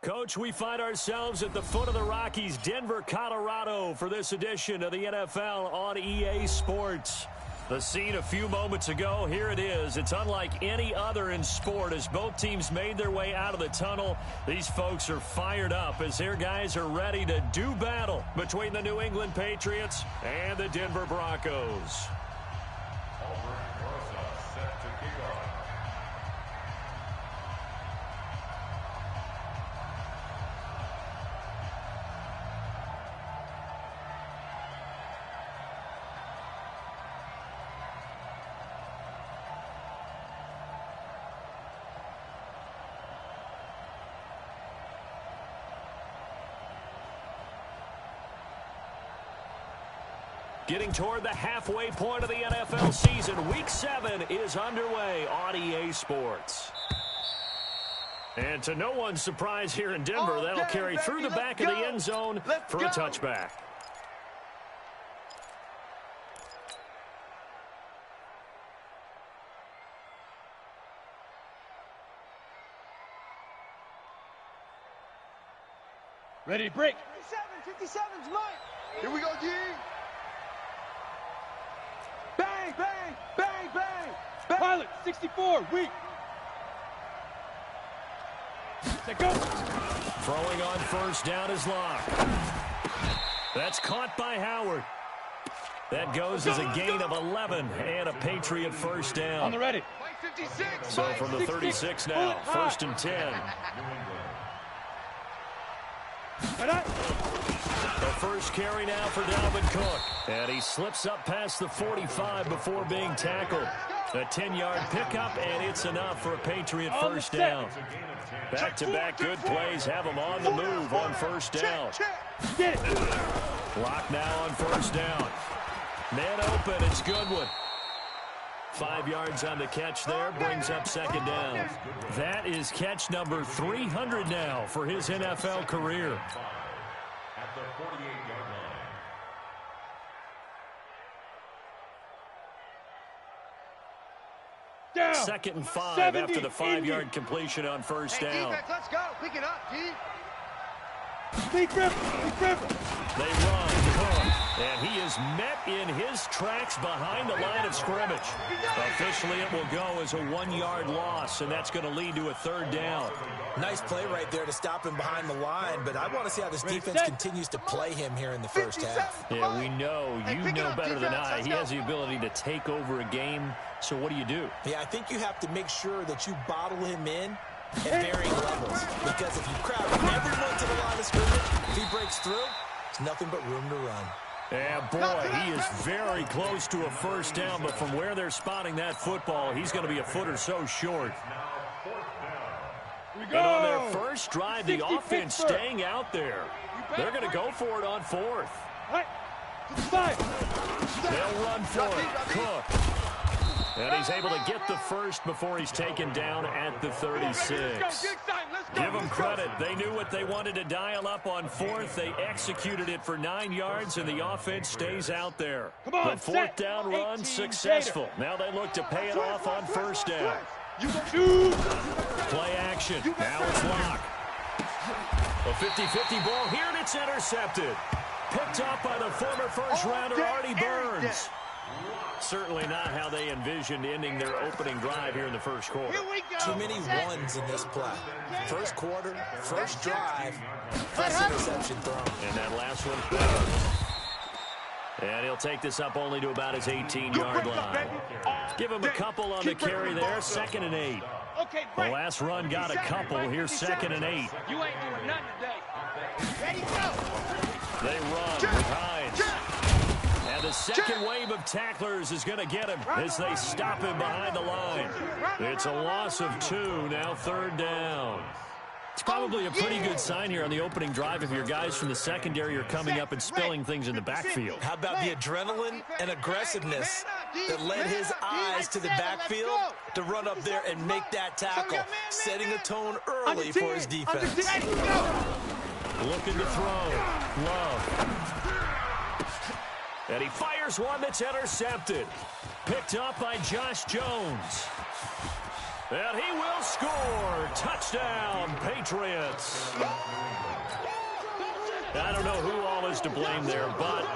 Coach, we find ourselves at the foot of the Rockies, Denver, Colorado, for this edition of the NFL on EA Sports. The scene a few moments ago, here it is. It's unlike any other in sport as both teams made their way out of the tunnel. These folks are fired up as their guys are ready to do battle between the New England Patriots and the Denver Broncos. Getting toward the halfway point of the NFL season, Week 7 is underway on EA Sports. And to no one's surprise here in Denver, that'll carry through the back of the end zone for a touchback. Ready to break. 57's mine. Here we go, G. Bang, bang, bang, bang, bang. Pilot, 64, weak. Set go. Throwing on first down is Locke. That's caught by Howard. That goes as a gain of 11 and a Patriot first down. On the ready. 56. So from the 36 now, first and 10. The first carry now for Dalvin Cook. And he slips up past the 45 before being tackled. A 10-yard pickup, and it's enough for a Patriot first down. Back-to-back good plays have him on the move on first down. Get it. Lock now on first down. Man open, it's Goodwin. 5 yards on the catch there, brings up second down. That is catch number 300 now for his NFL career. At the 48-yard line. Down. Second and 5 70, after the 5-yard completion on first Hey, down. defense, let's go. Pick it up, G. Big rip. Big rip. They run Cook, and he is met in his tracks behind the line of scrimmage. Officially, it will go as a 1-yard loss, and that's going to lead to a third down. Nice play right there to stop him behind the line, but I want to see how this defense continues to play him here in the first half. Yeah, we know. You know better than I. He has the ability to take over a game, so what do you do? Yeah, I think you have to make sure that you bottle him in at varying levels, because if you crowd everyone to the line of scrimmage, if he breaks through, it's nothing but room to run. Yeah, boy, he is very close to a first down, but from where they're spotting that football, he's going to be a foot or so short. We And go. on their first drive, the 60 offense Pittsburgh. staying out there. They're going to go for it on fourth. Right. 5. They'll run for it. Cook. And he's able to get the first before he's taken down at the 36. Give them credit. They knew what they wanted to dial up on fourth. They executed it for 9 yards, and the offense stays out there. Come on, The fourth set. down 18 run successful. Gator. Now they look to pay it off on first down. You go shoot. Play action. Now it's Locke. A 50-50 ball here, and it's intercepted. Picked up by the former first-rounder Artie Burns. Certainly not how they envisioned ending their opening drive here in the first quarter. Too many ones in this play. First quarter, first drive, first interception thrown. And that last one. And he'll take this up only to about his 18-yard line. Give him a couple on the carry there, 2nd and 8. Okay, The break. last run got a couple. Here's 2nd and 8. You ain't doing nothing today. Ready, go. They run with Hines. And the second wave of tacklers is going to get him as they stop him behind the line. It's a loss of 2, now third down. It's probably a pretty good sign here on the opening drive if your guys from the secondary are coming up and spilling things in the backfield. How about the adrenaline and aggressiveness that led his eyes to the backfield to run up there and make that tackle, setting a tone early for his defense. Looking to throw. Love. And he fires one that's intercepted. Picked up by Josh Jones. And he will score. Touchdown, Patriots. I don't know who all is to blame there, but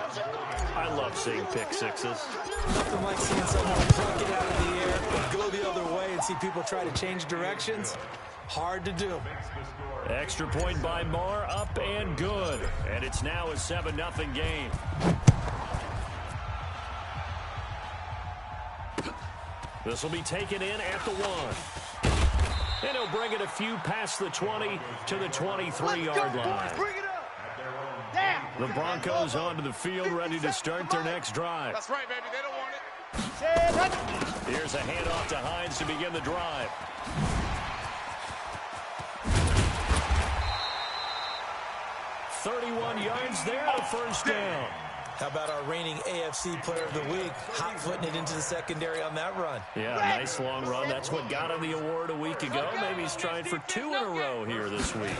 I love seeing pick sixes. Nothing like seeing someone pluck it out of the air and go the other way and see people try to change directions. Hard to do. Extra point by Marr, up and good. And it's now a 7-0 game. This will be taken in at the 1. And he'll bring it a few past the 20 to the 23-yard line. Bring it up. The Broncos onto the field, ready to start their next drive. That's right, baby. They don't want it. Here's a handoff to Hines to begin the drive. "31 yards there, a first down." How about our reigning AFC Player of the Week, hot-footing it into the secondary on that run? Yeah, nice long run. That's what got him the award a week ago. Maybe he's trying for 2 in a row here this week.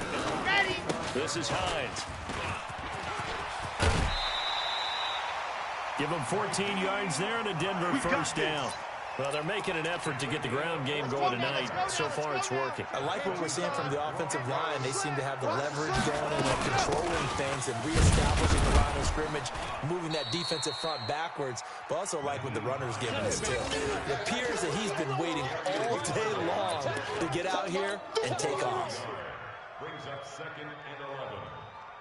This is Hines. Give him 14 yards there and a Denver first down. Well, they're making an effort to get the ground game going tonight. So far, it's working. I like what we're seeing from the offensive line. They seem to have the leverage going and they're controlling things and reestablishing the line of scrimmage, moving that defensive front backwards, but also like what the runner's giving us, too. It appears that he's been waiting all day long to get out here and take off. Brings up 2nd and 11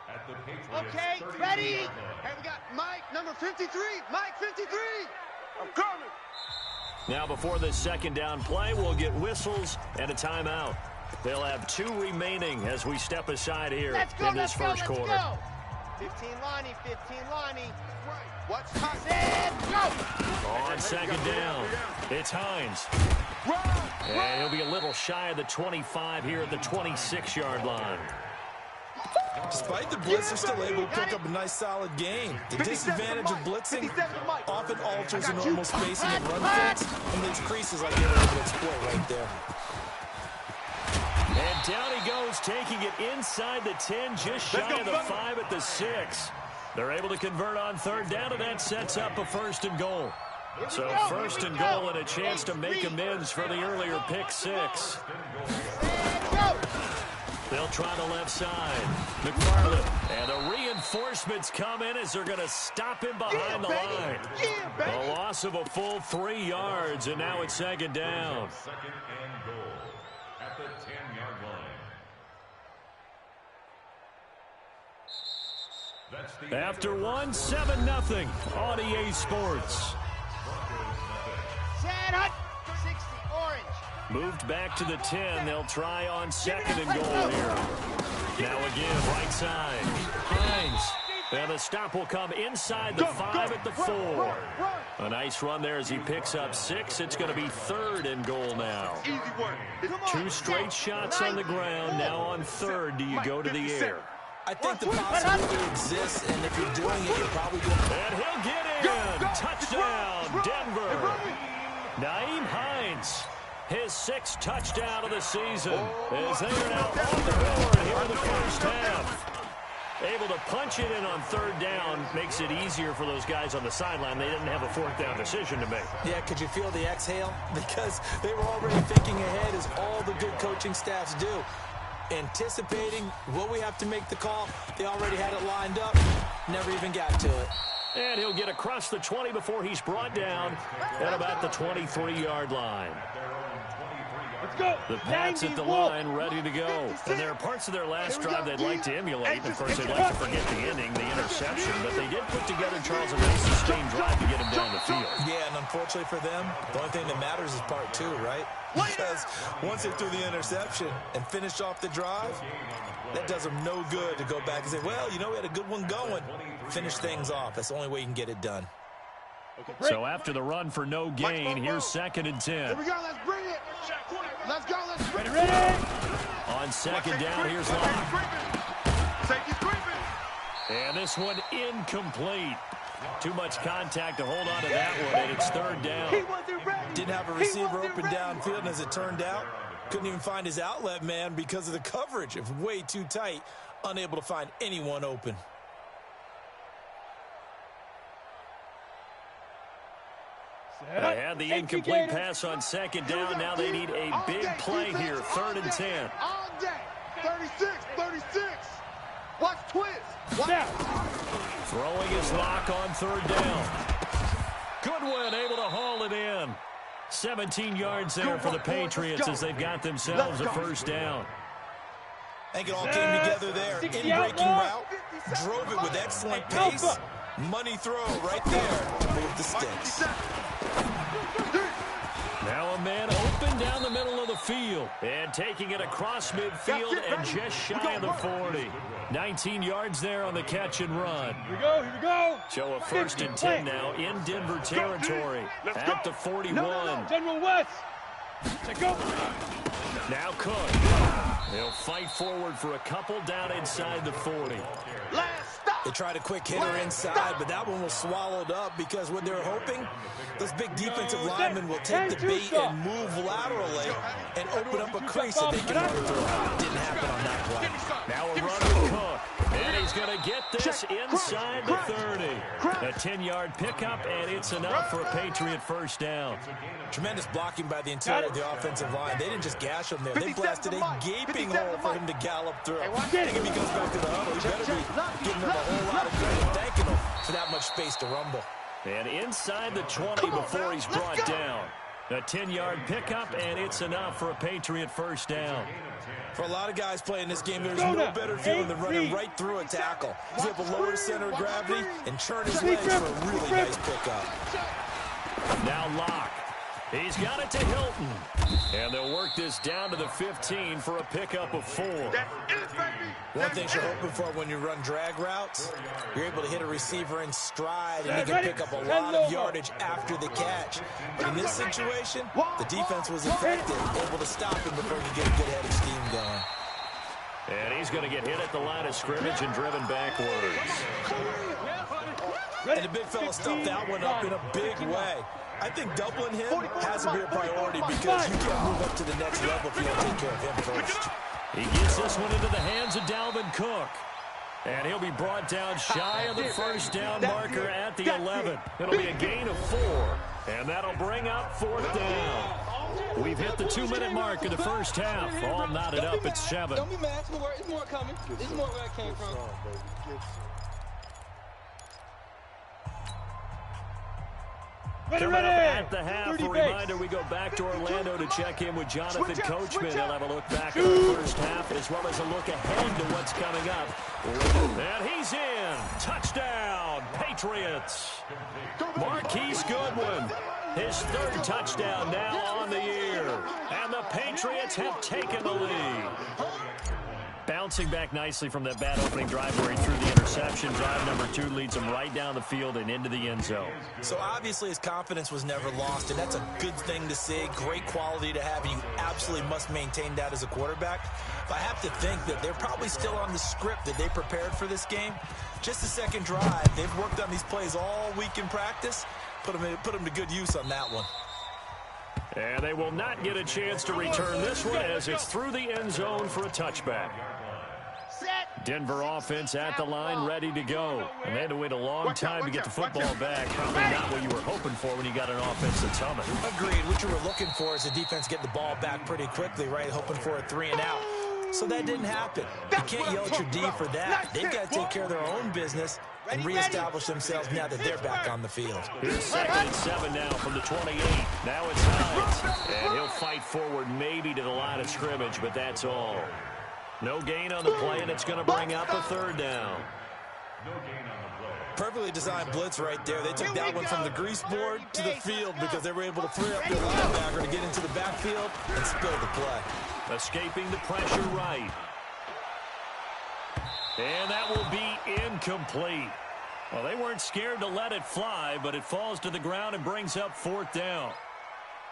at the Patriots. Okay, ready? Hey, we got Mike, number 53. Mike, 53. I'm coming. Now, before this second down play, we'll get whistles and a timeout. They'll have 2 remaining as we step aside here in this first quarter. Go. 15 Lonnie, 15 Lonnie. Right. Watch Hines. Go. On second down, it's Hines. And he'll be a little shy of the 25 here at the 26-yard line. Despite the blitz, they're still able to pick up a nice, solid gain. The disadvantage of blitzing often alters the normal spacing of run fits, and these creases like they were able to exploit right there. And down he goes, taking it inside the 10, just shy of the 5 at the 6. They're able to convert on third down, and that sets up a 1st and goal. So 1st and goal and a chance to make amends for the earlier pick 6. They'll try the left side. McFarland. And the reinforcements come in as they're going to stop him behind the line. A loss of a full 3 yards, and now it's second down. 2nd and goal at the 10-yard line. That's the After 1, 7-0 on EA Sports. Set up. 60 orange. Moved back to the 10. They'll try on 2nd and goal here. Now again, right side. Hines. And the stop will come inside the 5 at the 4. A nice run there as he picks up 6. It's going to be 3rd and goal now. 2 straight shots on the ground. Now on 3rd, do you go to the air? I think the possibility exists, and if you're doing it, you're probably doing it. And he'll get in. Touchdown, Denver. Nyheim Hines. His 6th touchdown of the season as they are now on the board here in the first half. Able to punch it in on 3rd down makes it easier for those guys on the sideline. They didn't have a 4th down decision to make. Yeah, could you feel the exhale? Because they were already thinking ahead, as all the good coaching staffs do. Anticipating what we have to make the call. They already had it lined up. Never even got to it. And he'll get across the 20 before he's brought down at about the 23-yard line. Let's go. The Pats at the line, ready to go. And there are parts of their last drive they'd like to emulate. And of course, they'd like to forget the ending, the interception. But they did put together, Charles, a nice sustained drive to get him down the field. Yeah, and unfortunately for them, the only thing that matters is part 2, right? Because once they threw the interception and finished off the drive, that does them no good to go back and say, well, you know, we had a good one going. Finish things off. That's the only way you can get it done. So after the run for no gain, here's 2nd and 10. Here we go. Let's bring it. Let's go. Let's bring it. Ready? On 2nd down, here's Locke. Safety's creeping. And this one incomplete. Too much contact to hold on to that one, and it's 3rd down. He wasn't ready. Didn't have a receiver open downfield, and as it turned out, couldn't even find his outlet man because of the coverage. It was way too tight, unable to find anyone open. They had the incomplete pass on second down. Now they need a big play here. 3rd and 10. All day. 36, 36. Watch twist. Now. Throwing his lock on 3rd down. Goodwin able to haul it in. 17 yards there for the Patriots as they've got themselves a 1st down. I think it all came together there. In-breaking route. Drove it with excellent pace. Money throw right there. Move the sticks. Now a man open down the middle of the field. And taking it across midfield and just shy of the 40. 19 yards there on the catch and run. Here we go, here we go. So a 1st and 10 now in Denver territory at the 41. General West. Check go. Now Cook. They'll fight forward for a couple down inside the 40. They tried a quick hitter inside, but that one was swallowed up because what they're hoping, those big defensive linemen will take the bait and move laterally and open up a crease so they can run through. Didn't happen on that play. Now a run with Cook. And he's going to get this inside the 30. A 10-yard pickup, and it's enough for a Patriot 1st down. Tremendous blocking by the interior of the offensive line. They didn't just gash him there. They blasted a gaping hole for him to gallop through. I think if he comes back to the huddle, he better be giving him a whole lot of credit, thanking him for that much space to rumble. And inside the 20 before he's brought down. A 10-yard pickup, and it's enough for a Patriot 1st down. For a lot of guys playing this game, there's no better feeling than running right through a tackle. He's able to lower center of gravity and turn his legs for a really nice pickup. Now Locke. He's got it to Hilton. And they'll work this down to the 15 for a pickup of 4. One thing you're hoping for when you run drag routes, you're able to hit a receiver in stride and he can pick up a lot of yardage after the catch. But in this situation, the defense was effective, able to stop him before he could get a good head of steam going. And he's going to get hit at the line of scrimmage and driven backwards. And the big fella stuffed that one up in a big way. I think doubling him has to be a priority because you can't move up to the next level if you don't take care of him first. He gets this one into the hands of Dalvin Cook. And he'll be brought down shy of the 1st down marker at the 11. It'll be a gain of 4. And that'll bring up 4th down. We've hit the 2-minute mark in the 1st half. All knotted up at 7. Don't be mad. It's more coming. It's more where I came from. Coming up at the half, a reminder, we go back to Orlando to check in with Jonathan Coachman. He'll have a look back at the 1st half as well as a look ahead to what's coming up. And he's in. Touchdown, Patriots. Marquise Goodwin, his 3rd touchdown now on the year. And the Patriots have taken the lead. Bouncing back nicely from that bad opening drive where he threw the interception. Drive number 2 leads him right down the field and into the end zone. So obviously his confidence was never lost, and that's a good thing to see. Great quality to have, and you absolutely must maintain that as a quarterback. But I have to think that they're probably still on the script that they prepared for this game. Just the 2nd drive. They've worked on these plays all week in practice. Put them to good use on that one. And they will not get a chance to return this one as it's through the end zone for a touchback. Denver offense at the line, ready to go. And they had to wait a long time to get the football back. Probably not what you were hoping for when you got an offense that's humming. Agreed. What you were looking for is the defense getting the ball back pretty quickly, right? Hoping for a 3 and out. So that didn't happen. You can't yell at your D for that. They've got to take care of their own business and reestablish themselves now that they're back on the field. Here's 2nd and 7 now from the 28. Now it's Hines. And he'll fight forward maybe to the line of scrimmage, but that's all. No gain on the play, and it's going to bring up a 3rd down. Perfectly designed blitz right there. They took that one from the grease board to the field because they were able to free up their linebacker to get into the backfield and spill the play. Escaping the pressure right. And that will be incomplete. Well, they weren't scared to let it fly, but it falls to the ground and brings up 4th down.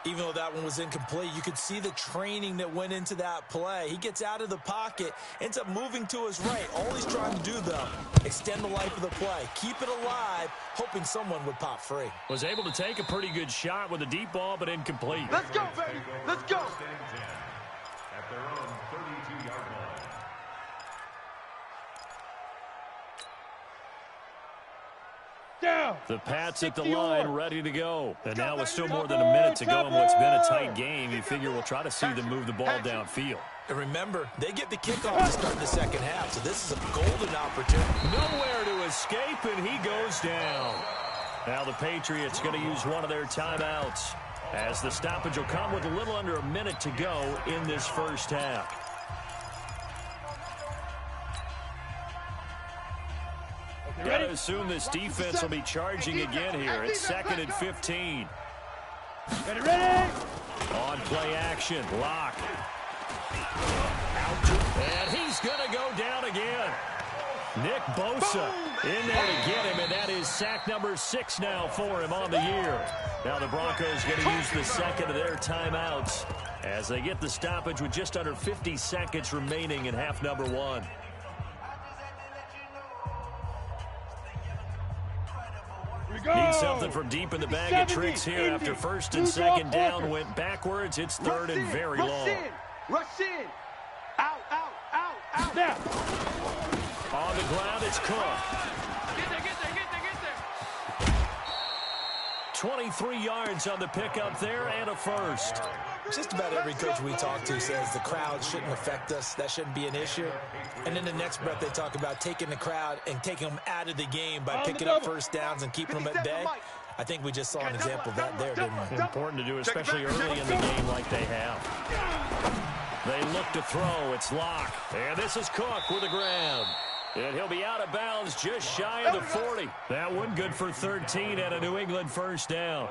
Even though that one was incomplete, you could see the training that went into that play. He gets out of the pocket, ends up moving to his right. All he's trying to do, though, extend the life of the play. Keep it alive, hoping someone would pop free. Was able to take a pretty good shot with a deep ball, but incomplete. Let's go, baby. Let's go. At their own 32-yard line. down. The Pats at the line, ready to go. And now with still more than a minute to go in what's been a tight game, you figure we'll try to see them move the ball downfield. And remember, they get the kickoff to start the second half, so this is a golden opportunity. Nowhere to escape, and he goes down. Now the Patriots going to use one of their timeouts, as the stoppage will come with a little under a minute to go in this first half. Got to assume this defense will be charging again here. It's 2nd and 15. Ready? On play action, Lock. Out, and he's going to go down again. Nick Bosa in there to get him, and that is sack number 6 now for him on the year. Now the Broncos going to use the second of their timeouts as they get the stoppage with just under 50 seconds remaining in half number 1. Need something from deep in the bag of tricks here after first and second down went backwards. It's third and very long. Rush in. Out, out, out, out. Now. On the ground, it's Cook. Get there. 23 yards on the pickup there and a first. Just about every coach we talk to says the crowd shouldn't affect us. That shouldn't be an issue. And in the next breath, they talk about taking the crowd and taking them out of the game by picking up first downs and keeping them at bay. I think we just saw an example of that there, didn't we? Important to do, especially early in the game like they have. They look to throw. It's Lock. And this is Cook with the grab. And he'll be out of bounds just shy of the 40. That one good for 13 and a New England first down.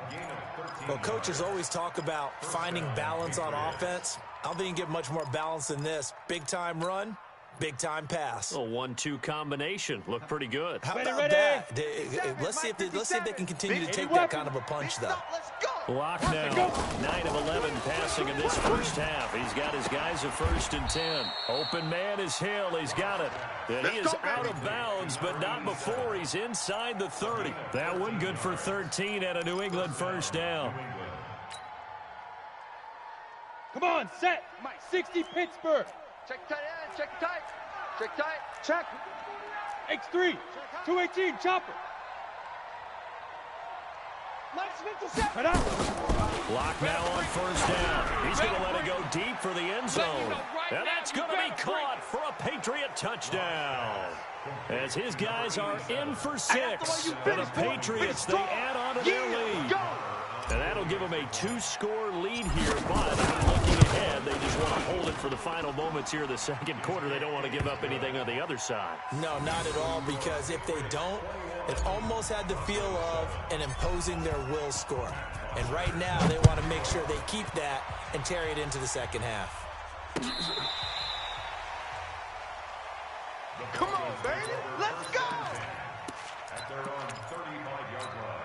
Well, coaches always talk about finding balance on offense. I don't think you can get much more balance than this. Big-time run, big-time pass. A 1-2 combination. Looked pretty good. How about that? Let's see if they can continue to take that kind of a punch, though. Lock now, 9 of 11 passing in this first half. He's got his guys at 1st and 10. Open man is Hill. He's got it. And he is out of bounds, but not before he's inside the 30. That one good for 13 and a New England first down. Come on, set. 60 Pittsburgh. Check tight end, check tight. Check tight. Check. X3. 218, chopper. Right out. Lock now on first down. He's going to let it go deep for the end zone. And that's going to be caught for a Patriot touchdown. As his guys are in for 6. And the Patriots, they add on to their lead. And that'll give them a 2-score lead here. But looking ahead, they just want to hold it for the final moments here of the second quarter. They don't want to give up anything on the other side. No, not at all, because if they don't, it almost had the feel of an imposing their will score. And right now, they want to make sure they keep that and carry it into the second half. Come on, baby. Let's go. At their own 35-yard line.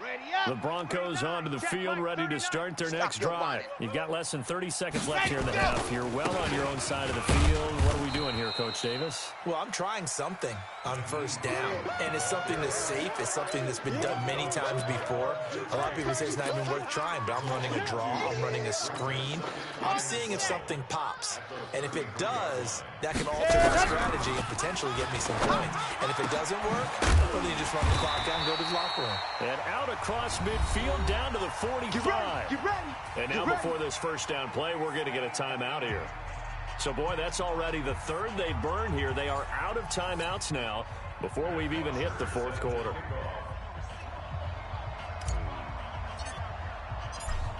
Ready up. The Broncos onto the field, ready to start their next drive. You've got less than 30 seconds left here in the half. You're well on your own side of the field. What are we doing here, Coach Davis? Well, I'm trying something on first down, and it's something that's safe. It's something that's been done many times before. A lot of people say it's not even worth trying, but I'm running a draw. I'm running a screen. I'm seeing if something pops, and if it does, that can alter my strategy and potentially get me some points. And if it doesn't work, well, then you just run the clock out and go to the locker room. And out across midfield down to the 45. Get ready. And now before this first down play, we're going to get a timeout here. So, boy, that's already the third they burn here. They are out of timeouts now before we've even hit the fourth quarter.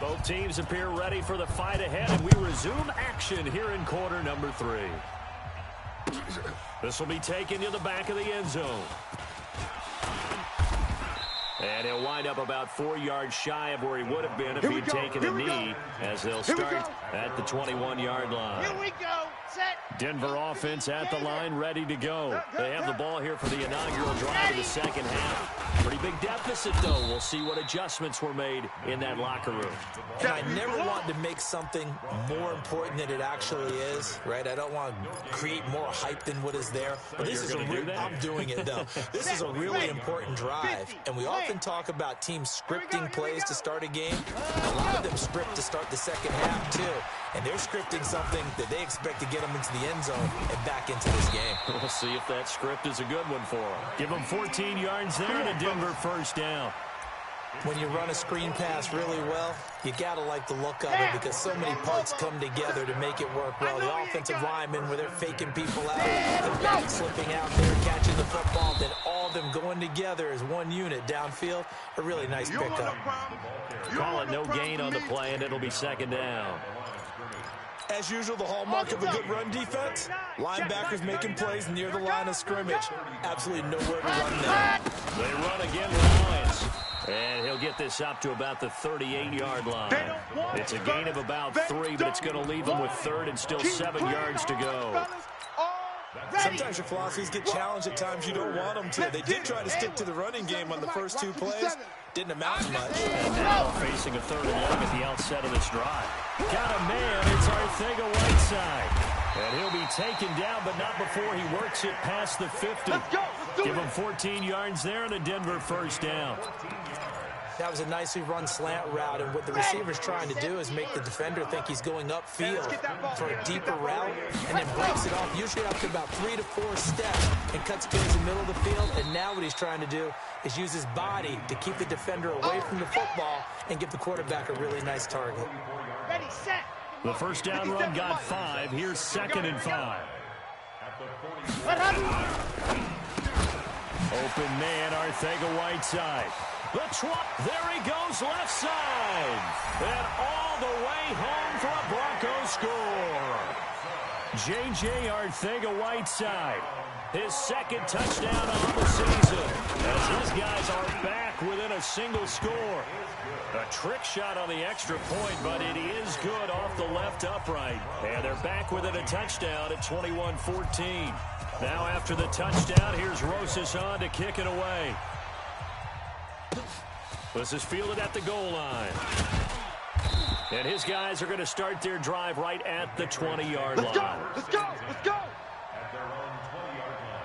Both teams appear ready for the fight ahead, and we resume action here in quarter number 3. This will be taken to the back of the end zone. And he'll wind up about 4 yards shy of where he would have been if he'd taken a knee, as they'll start at the 21-yard line. Here we go. Set. Denver offense at the line, ready to go. They have the ball here for the inaugural drive of the second half. Pretty big deficit, though. We'll see what adjustments were made in that locker room. And I never want to make something more important than it actually is, right? I don't want to create more hype than what is there. But this is I'm doing it, though. This is a really important drive. And we often talk about teams scripting plays to start a game. A lot of them script to start the second half, too. and they're scripting something that they expect to get them into the end zone and back into this game. We'll see if that script is a good one for them. Give them 14 yards there and a Denver first down. When you run a screen pass really well, you got to like the look of it because so many parts come together to make it work well. The offensive linemen, where they're faking people out, the back slipping out there, catching the football, then all of them going together as one unit downfield. A really nice pickup. Call it no gain on the play, and it'll be second down. As usual, the hallmark of a good run defense, linebackers making plays near the line of scrimmage. Absolutely nowhere to run there. They run again with Lions. And he'll get this up to about the 38-yard line. It's a gain of about 3, but it's going to leave him with third and still 7 yards to go. Sometimes your philosophies get challenged at times you don't want them to. They did try to stick to the running game on the first 2 plays. Didn't amount to much. And now facing a 3rd and long at the outset of this drive. Got a man. It's Arcega-Whiteside. And he'll be taken down, but not before he works it past the 50. Give him 14 yards there and a Denver first down. That was a nicely run slant route, and what the receiver's trying to do is make the defender think he's going upfield for a deeper route, and then breaks it off, usually after about 3 to 4 steps, and cuts towards the middle of the field. And now what he's trying to do is use his body to keep the defender away from the football and give the quarterback a really nice target. Ready, set. The first down run got 5. Here's 2nd and 5. Open man, Arcega-Whiteside. The trot, there he goes, left side. And all the way home for a Broncos score. J.J. Arcega-Whiteside, his 2nd touchdown on the season, as his guys are back within a single score. A trick shot on the extra point, but it is good off the left upright. And they're back within a touchdown at 21-14. Now after the touchdown, here's Rosas on to kick it away. This is fielded at the goal line. And his guys are going to start their drive right at the 20-yard line. Let's go! Let's go! Let's go! At their own 20-yard line.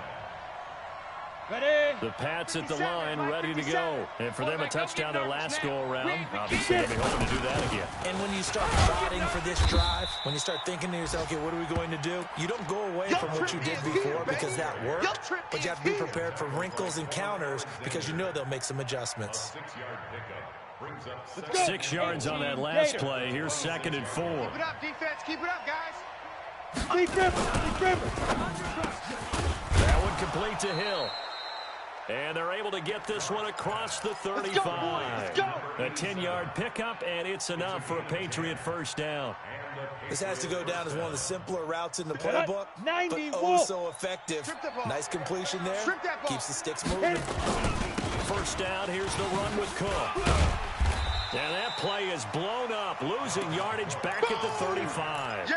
Ready? The Pats at the line, ready to go. And for them, a touchdown their last go-around. Obviously, they'll be hoping to do that again. And when you start plotting for this drive, when you start thinking to yourself, okay, what are we going to do? You don't go away from what you did before because that worked, but you have to be prepared for wrinkles and counters because you know they'll make some adjustments. 6-yard pickup brings up 6 yards on that last play. Here's 2nd and 4. Keep it up, defense. Keep it up, guys. Steve Griffin. That one complete to Hill. And they're able to get this one across the 35. Let's go. A 10-yard pickup, and it's enough for a Patriot first down. This has to go down as one of the simpler routes in the playbook, but 90 oh so effective. Nice completion there. Keeps the sticks moving. First down, here's the run with Cook. And that play is blown up, losing yardage back at the 35.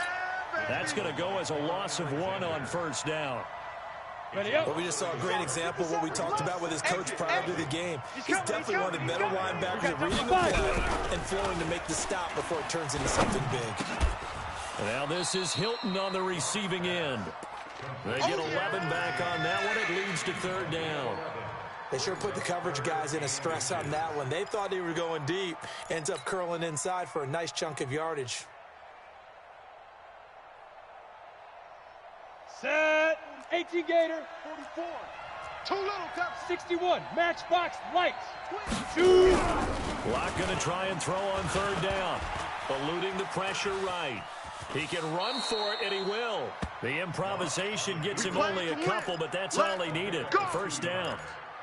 That's going to go as a loss of 1 on first down. Ready up. But we just saw a great example of what we talked about with his coach prior to the game. He's definitely one of the better linebackers at reading the play and failing to make the stop before it turns into something big. Now this is Hilton on the receiving end. They get 11 back on that one. It leads to 3rd down. They sure put the coverage guys in a stress on that one. They thought they were going deep. Ends up curling inside for a nice chunk of yardage. Set. 18 Gator. 44. Too little, Cup. 61. Matchbox lights. 2. Locke going to try and throw on 3rd down. Eluding the pressure right. He can run for it, and he will. The improvisation gets him only a couple, but that's all he needed. First down.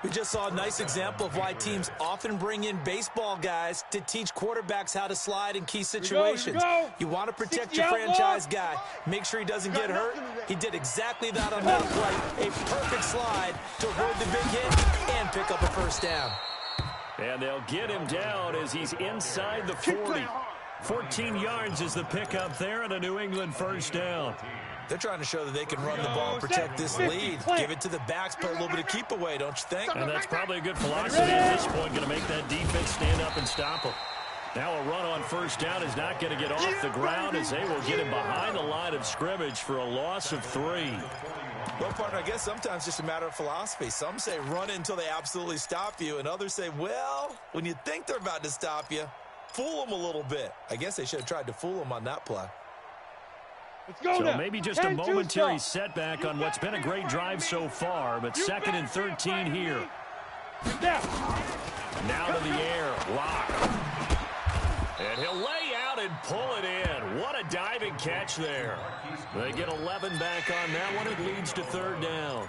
We just saw a nice example of why teams often bring in baseball guys to teach quarterbacks how to slide in key situations. You want to protect your franchise guy. Make sure he doesn't get hurt. He did exactly that on that play. A perfect slide to avoid the big hit and pick up a first down. And they'll get him down as he's inside the 40. 14 yards is the pickup there and a New England first down. They're trying to show that they can run the ball and protect this lead. Give it to the backs, put a little bit of keep away, don't you think? And that's probably a good philosophy at this point, going to make that defense stand up and stop them. Now a run on first down is not going to get off the ground as they will get him behind the line of scrimmage for a loss of 3. Well, partner, I guess sometimes it's just a matter of philosophy. Some say run it until they absolutely stop you, and others say, well, when you think they're about to stop you, fool them a little bit. I guess they should have tried to fool them on that play. Let's go So now. maybe just a 10-2 momentary stop. setback on what's been a great drive so far, but second and 13 here. Now. Now to the air. Lock. And he'll lay out and pull it in. What a diving catch there. They get 11 back on that one. It leads to third down.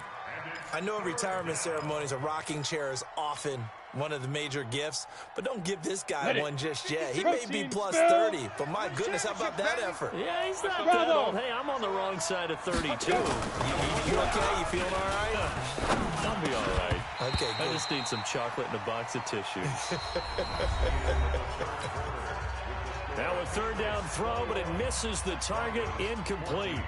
I know in retirement ceremonies, a rocking chair is often one of the major gifts, but don't give this guy one just yet. He may be plus 30, but my goodness, how about that effort? Yeah, he's not that old. Hey, I'm on the wrong side of 32. You okay? You feeling all right? I'll be all right. Okay, good. I just need some chocolate and a box of tissues. Now a third down throw, but it misses the target. Incomplete.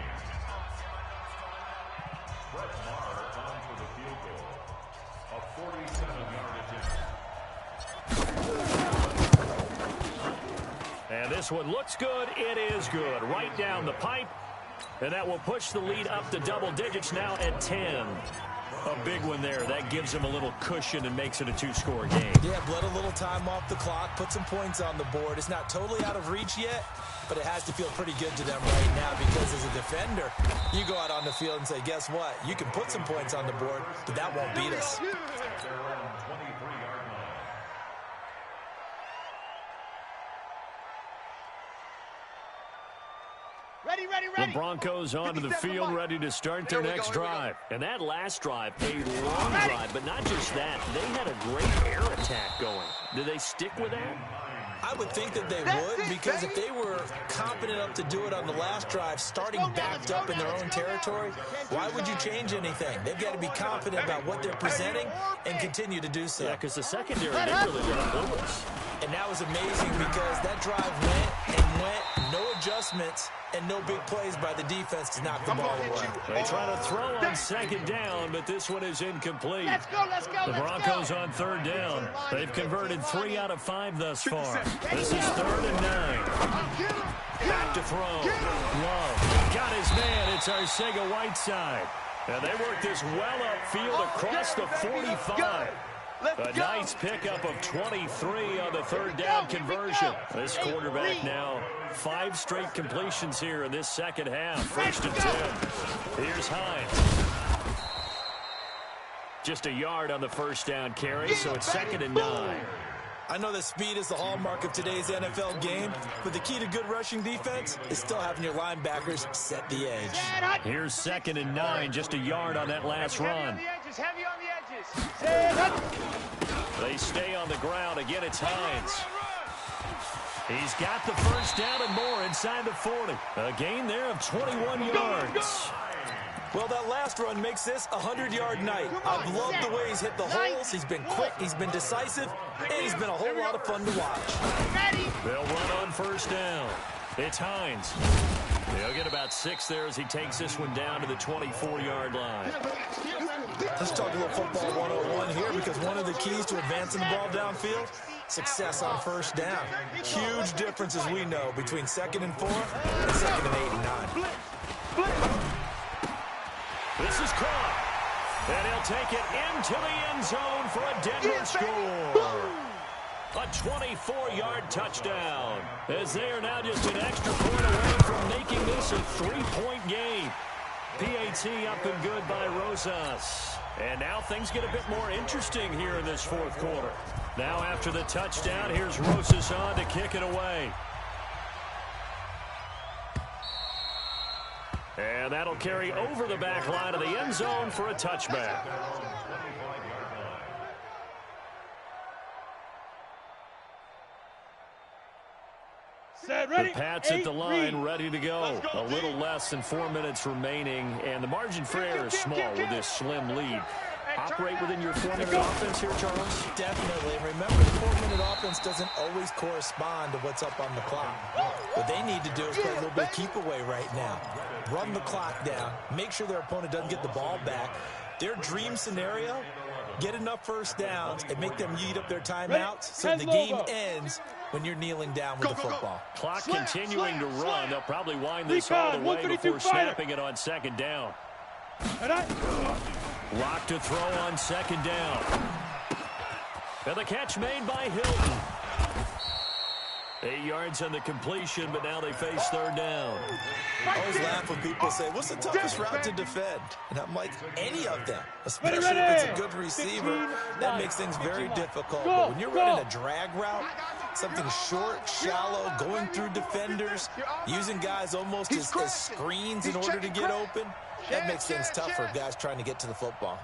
And this one looks good. It is good. Right down the pipe. And that will push the lead up to double digits now at 10. A big one there. That gives them a little cushion and makes it a two-score game. Yeah, bled a little time off the clock, put some points on the board. It's not totally out of reach yet, but it has to feel pretty good to them right now because as a defender, you go out on the field and say, guess what? You can put some points on the board, but that won't beat us. The Broncos onto the field, ready to start their next drive. And that last drive, a long drive, but not just that. They had a great air attack going. Did they stick with that? I would think that they would, because if they were confident enough to do it on the last drive, starting backed up in their own territory, why would you change anything? They've got to be confident about what they're presenting and continue to do so. Yeah, because the secondary, they really let them lose. And that was amazing because that drive went, no adjustments, and no big plays by the defense to knock the ball away. They try to throw on second down, but this one is incomplete. Let's go, let's go, The Broncos on third down. They've converted 3 out of 5 thus far. This is 3rd and 9. Back to throw. Love got his man. It's Arcega-Whiteside. And they work this well upfield across the 45. A nice pickup of 23 on the third down conversion. This quarterback now 5 straight completions here in this second half. 1st and 10. Here's Hines. Just a yard on the first down carry, so it's 2nd and 9. I know that speed is the hallmark of today's NFL game, but the key to good rushing defense is still having your linebackers set the edge. Here's 2nd and 9, just a yard on that last run. Heavy on the edges. They stay on the ground. Again, it's Hines. He's got the first down and more inside the 40. A gain there of 21 yards. Well, that last run makes this a 100-yard night. I've loved the way he's hit the holes. He's been quick, he's been decisive, and he's been a whole lot of fun to watch. They'll run on first down. It's Hines. They'll get about 6 there as he takes this one down to the 24-yard line. Let's talk a little football 101 here, because one of the keys to advancing the ball downfield, success on first down. Huge difference, as we know, between 2nd and 4 and 2nd and 8 and 9. This is caught. And he'll take it into the end zone for a Denver score. A 24-yard touchdown. As they are now just an extra point away from making this a 3-point game. PAT up and good by Rosas. And now things get a bit more interesting here in this 4th quarter. Now after the touchdown, here's Rosas on to kick it away. And that'll carry over the back line of the end zone for a touchback. The Pats at the line, ready to go. A little less than 4 minutes remaining, and the margin for error is small with this slim lead. Operate within your 4-minute offense here, Charles? Definitely. Remember, the 4-minute offense doesn't always correspond to what's up on the clock. What they need to do is play a little bit of keep away right now. Run the clock down. Make sure their opponent doesn't get the ball back. Their dream scenario, get enough first downs and make them eat up their timeouts so the game ends when you're kneeling down with the football. Clock continuing to run. They'll probably wind this all the way before snapping it on 2nd down. Lock to throw on 2nd down. And the catch made by Hilton. 8 yards on the completion, but now they face third down. I always laugh when people say, what's the toughest route to defend? And I'm like, any of them, especially if it's a good receiver. That makes things very difficult. But when you're running a drag route, something short, shallow, going through defenders, using guys almost as screens in order to get open, that makes things tough for guys trying to get to the football.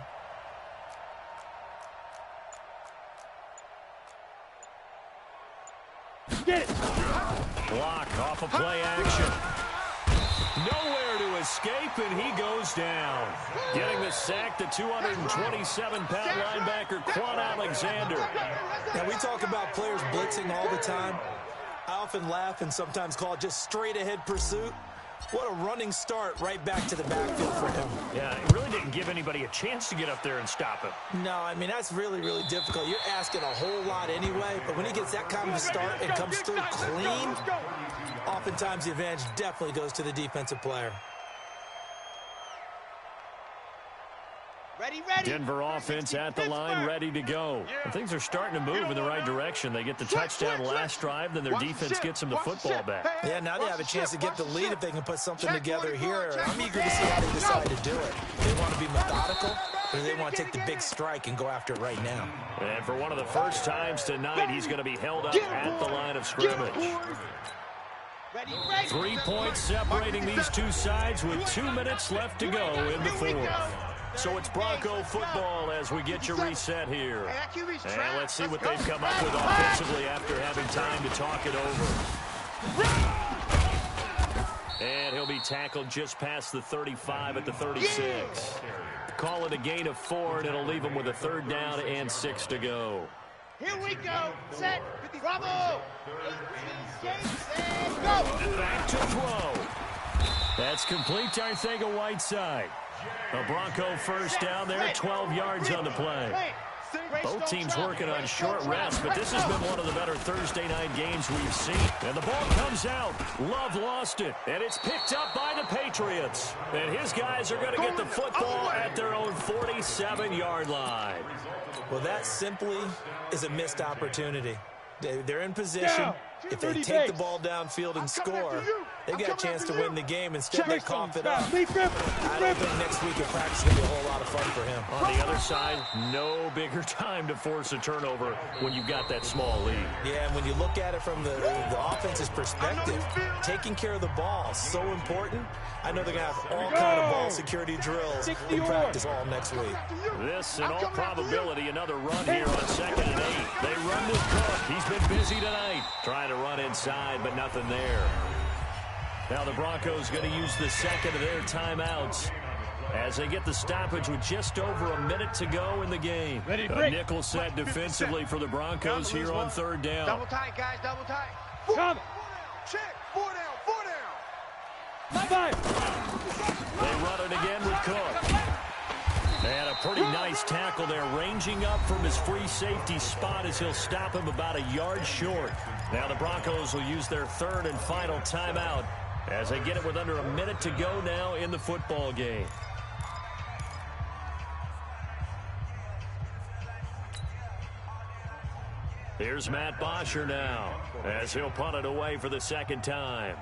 Get it. Block off of play action. Nowhere to escape, and he goes down. Getting the sack, the 227-pound linebacker, Quan Alexander. Now, we talk about players blitzing all the time. I often laugh and sometimes call it just straight-ahead pursuit. What a running start right back to the backfield for him. Yeah, he really didn't give anybody a chance to get up there and stop him. No, I mean, that's really, really difficult. You're asking a whole lot anyway, but when he gets that kind of a start and comes through clean, oftentimes the advantage definitely goes to the defensive player. Ready. Denver offense at the line, ready to go. And things are starting to move in the right direction. They get the touchdown last drive, then their defense gets them the football back. Yeah, now they have a chance to get the lead if they can put something together here. I'm eager to see how they decide to do it. They want to be methodical, or they want to take the big strike and go after it right now. And for one of the first times tonight, he's going to be held up at the line of scrimmage. 3 points separating these two sides with 2 minutes left to go in the fourth. So it's Bronco football as we get you reset here. And let's see what they've come up with offensively after having time to talk it over. And he'll be tackled just past the 35 at the 36. Call it a gain of 4, and it'll leave him with a third down and 6 to go. Here we go. Set. Bravo. 18 and go. Back to throw. That's complete to Arcega-Whiteside. A Bronco first down there, 12 yards on the play. Both teams working on short rest, but this has been one of the better Thursday night games we've seen. And the ball comes out. Love lost it, and it's picked up by the Patriots. And his guys are going to get the football at their own 47-yard line. Well, that simply is a missed opportunity. They're in position. If they take the ball downfield and score, they've got a chance to win the game. Instead, they cough it up. I don't think next week in practice is going to be a whole lot of fun for him. On the other side, no bigger time to force a turnover when you've got that small lead. Yeah, and when you look at it from the offense's perspective, taking care of the ball is so important. I know they're going to have all kind of ball security drills in practice all next week. This, in all probability, another run here on 2nd and 8. They run with Cook. He's been busy tonight, trying to run inside, but nothing there. Now the Broncos going to use the second of their timeouts as they get the stoppage with just over a minute to go in the game. A nickel set defensively for the Broncos here on third down. Double tight, guys, double tight. Come. Check. 4 down, 4 down. They run it again with Cook. And a pretty nice tackle there, ranging up from his free safety spot as he'll stop him about a yard short. Now the Broncos will use their third and final timeout as they get it with under a minute to go now in the football game. Here's Matt Bosher now as he'll punt it away for the second time.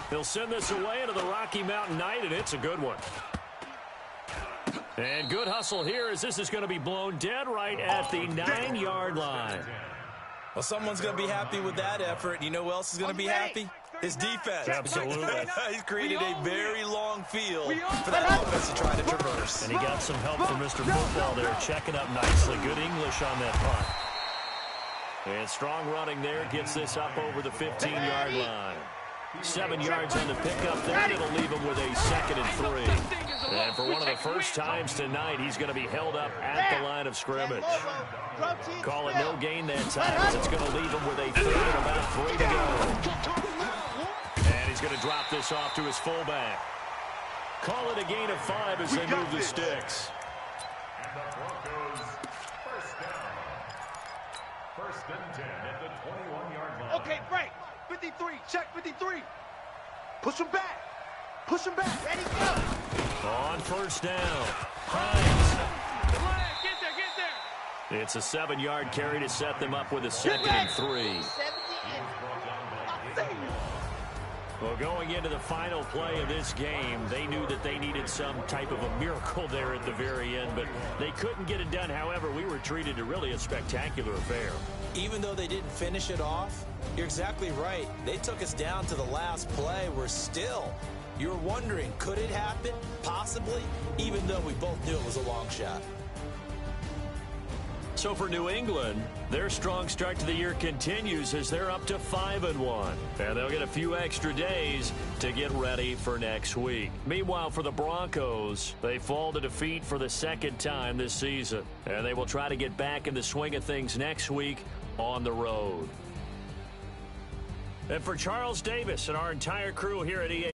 He'll send this away into the Rocky Mountain night, and it's a good one. And good hustle here as this is going to be blown dead right at the 9-yard line. Well, someone's going to be happy with that effort. You know who else is going to be happy? His defense. Absolutely. He's created a very long field for that offense to try to traverse. And he got some help from Mr. Football there, checking up nicely. Good English on that punt. And strong running there gets this up over the 15-yard line. 7 yards on the pickup there. It'll leave him with a 2nd and 3. And for one of the first times tonight, he's going to be held up at the line of scrimmage. Call it no gain that time as it's going to leave him with a 3rd and about 3 to go. And he's going to drop this off to his fullback. Call it a gain of 5 as they move the sticks. And the Broncos first down. 1st and 10 at the 21-yard line. Okay, break. 53, check 53. Push him back. Push him back. Ready, go. On first down, Hines It's a 7-yard carry to set them up with a 2nd and 3. Well, going into the final play of this game, they knew that they needed some type of a miracle there at the very end, but they couldn't get it done. However, we were treated to really a spectacular affair. Even though they didn't finish it off, you're exactly right. They took us down to the last play. We're still, you're wondering, could it happen? Possibly, even though we both knew it was a long shot. So for New England, their strong start to the year continues as they're up to 5-1. And they'll get a few extra days to get ready for next week. Meanwhile, for the Broncos, they fall to defeat for the 2nd time this season. And they will try to get back in the swing of things next week on the road. And for Charles Davis and our entire crew here at EA